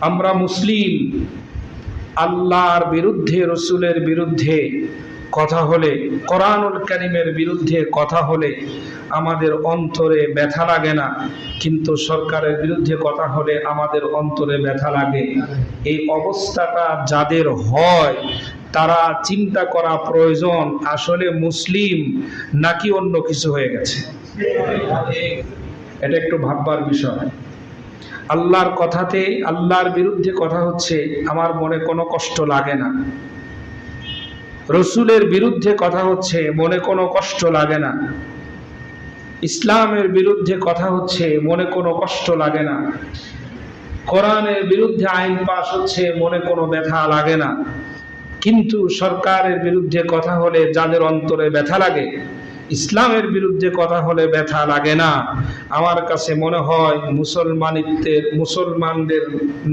আমরা মুসলিম, আল্লাহর বিরুদ্ধে, রসুলের বিরুদ্ধে কথা হলে, কোরআনুল কারীমের বিরুদ্ধে কথা হলে আমাদের অন্তরে ব্যথা লাগে না, কিন্তু সরকারের বিরুদ্ধে কথা হলে আমাদের অন্তরে ব্যথা লাগে। এই অবস্থাটা যাদের হয় তারা চিন্তা করা প্রয়োজন, আসলে মুসলিম নাকি অন্য কিছু হয়ে গেছে। এটা একটু ভাববার বিষয়। আল্লাহর কথাতে, আল্লাহর বিরুদ্ধে কথা হচ্ছে, আমার মনে কোনো কষ্ট লাগে না। রসুলের বিরুদ্ধে কথা হচ্ছে, মনে কোনো কষ্ট লাগে না। ইসলামের বিরুদ্ধে কথা হচ্ছে, মনে কোনো কষ্ট লাগে না। কোরআনের বিরুদ্ধে আইন পাস হচ্ছে, মনে কোনো ব্যথা লাগে না। কিন্তু সরকারের বিরুদ্ধে কথা হলে যাদের অন্তরে ব্যথা লাগে, ইসলামের বিরুদ্ধে কথা হলে ব্যথা লাগে না। আমার কাছে মনে হয় মুসলমানদের